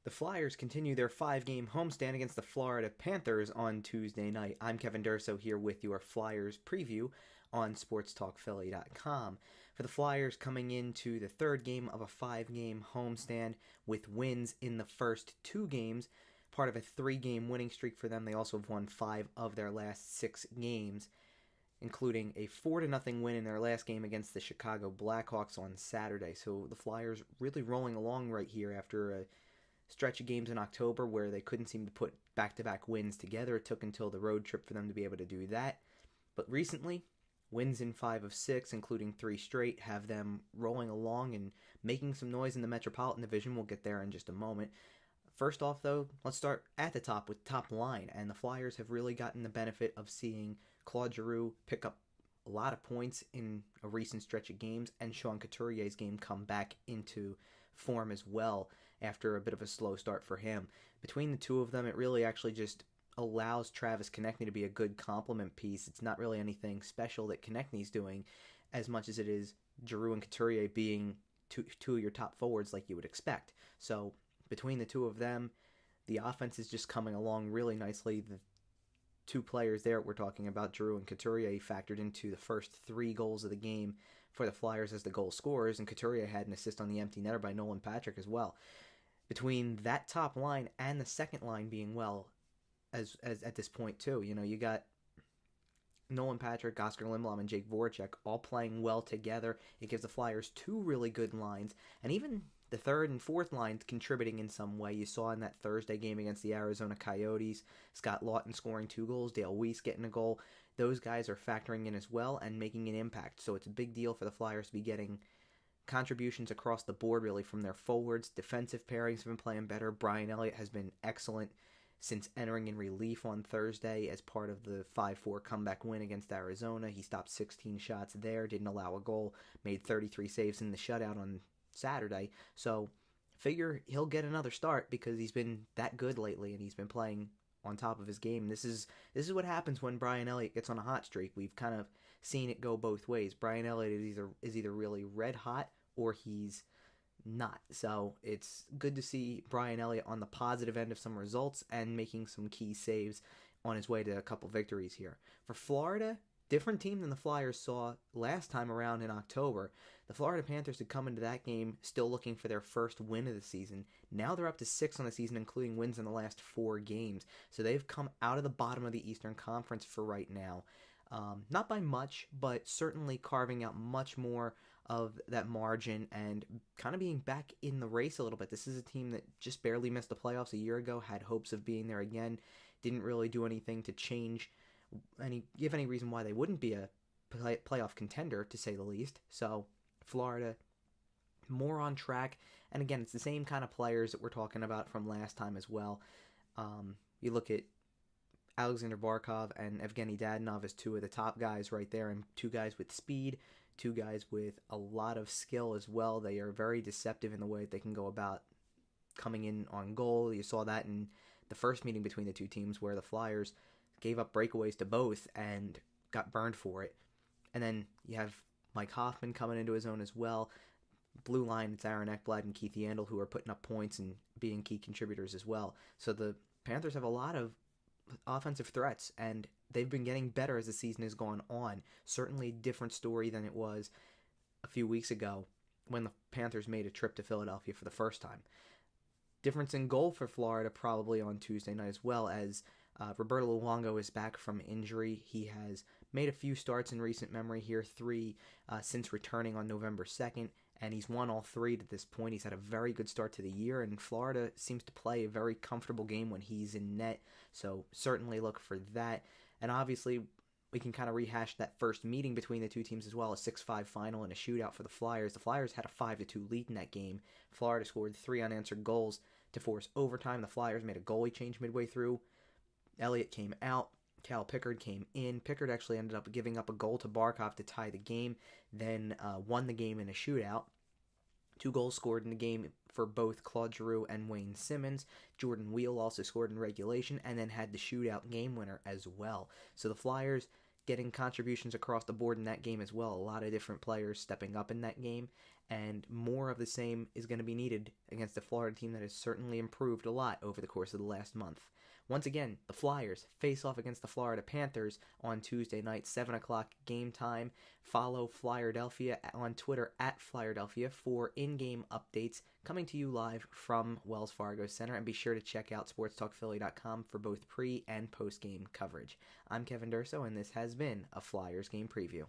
The Flyers continue their 5-game homestand against the Florida Panthers on Tuesday night. I'm Kevin Durso here with your Flyers preview on SportsTalkPhilly.com. For the Flyers coming into the third game of a 5-game homestand with wins in the first 2 games, part of a 3-game winning streak for them. They also have won 5 of their last 6 games, including a 4-0 win in their last game against the Chicago Blackhawks on Saturday. So the Flyers really rolling along right here after a stretch of games in October where they couldn't seem to put back-to-back wins together. It took until the road trip for them to be able to do that. But recently, wins in 5 of 6, including 3 straight, have them rolling along and making some noise in the Metropolitan Division. We'll get there in just a moment. First off, though, let's start at the top with top line. And the Flyers have really gotten the benefit of seeing Claude Giroux pick up a lot of points in a recent stretch of games, and Sean Couturier's game come back into form as well after a bit of a slow start for him. Between the two of them, it really actually just allows Travis Konechny to be a good complement piece. It's not really anything special that Konechny's doing as much as it is Giroux and Couturier being two of your top forwards like you would expect. So between the two of them, the offense is just coming along really nicely. The two players there we're talking about, Giroux and Couturier, factored into the first 3 goals of the game for the Flyers as the goal scorers, and Couturier had an assist on the empty netter by Nolan Patrick as well. Between that top line and the second line being well as at this point too, you got Nolan Patrick, Oscar Lindblom, and Jake Voracek all playing well together. It gives the Flyers 2 really good lines, and even the third and fourth lines contributing in some way. You saw in that Thursday game against the Arizona Coyotes, Scott Laughton scoring 2 goals, Dale Weiss getting a goal. Those guys are factoring in as well and making an impact. So it's a big deal for the Flyers to be getting contributions across the board, really, from their forwards. Defensive pairings have been playing better. Brian Elliott has been excellent since entering in relief on Thursday as part of the 5-4 comeback win against Arizona. He stopped 16 shots there, didn't allow a goal, made 33 saves in the shutout on Saturday. So figure he'll get another start because he's been that good lately and he's been playing on top of his game. This is what happens when Brian Elliott gets on a hot streak. We've kind of seen it go both ways. Brian Elliott is either really red hot or he's not. So it's good to see Brian Elliott on the positive end of some results and making some key saves on his way to a couple victories here. For Florida, different team than the Flyers saw last time around in October. The Florida Panthers had come into that game still looking for their first win of the season. Now they're up to 6 on the season, including wins in the last 4 games. So they've come out of the bottom of the Eastern Conference for right now. Not by much, but certainly carving out much more of that margin and kind of being back in the race a little bit. This is a team that just barely missed the playoffs a year ago, had hopes of being there again, didn't really do anything to change give any reason why they wouldn't be a playoff contender, to say the least. So Florida, more on track. And again, it's the same kind of players that we're talking about from last time as well. You look at Alexander Barkov and Evgeny Dadonov as 2 of the top guys right there, and 2 guys with speed, 2 guys with a lot of skill as well. They are very deceptive in the way that they can go about coming in on goal. You saw that in the first meeting between the two teams where the Flyers gave up breakaways to both and got burned for it. And then you have Mike Hoffman coming into his own as well. Blue line, it's Aaron Ekblad and Keith Yandle who are putting up points and being key contributors as well. So the Panthers have a lot of offensive threats, and they've been getting better as the season has gone on. Certainly a different story than it was a few weeks ago when the Panthers made a trip to Philadelphia for the first time. Difference in goal for Florida probably on Tuesday night as well, as Roberto Luongo is back from injury. He has made a few starts in recent memory here, 3 since returning on November 2nd, and he's won all 3 to this point. He's had a very good start to the year, and Florida seems to play a very comfortable game when he's in net, so certainly look for that. And obviously, we can kind of rehash that first meeting between the two teams as well, a 6-5 final and a shootout for the Flyers. The Flyers had a 5-2 lead in that game. Florida scored 3 unanswered goals to force overtime. The Flyers made a goalie change midway through. Elliott came out. Cal Pickard came in. Pickard actually ended up giving up a goal to Barkov to tie the game, then won the game in a shootout. 2 goals scored in the game for both Claude Giroux and Wayne Simmons. Jordan Weal also scored in regulation and then had the shootout game winner as well. So the Flyers getting contributions across the board in that game as well. A lot of different players stepping up in that game, and more of the same is going to be needed against a Florida team that has certainly improved a lot over the course of the last month. Once again, the Flyers face off against the Florida Panthers on Tuesday night, 7 o'clock game time. Follow Flyerdelphia on Twitter at Flyerdelphia for in-game updates coming to you live from Wells Fargo Center. And be sure to check out sportstalkphilly.com for both pre- and post-game coverage. I'm Kevin Durso, and this has been a Flyers game preview.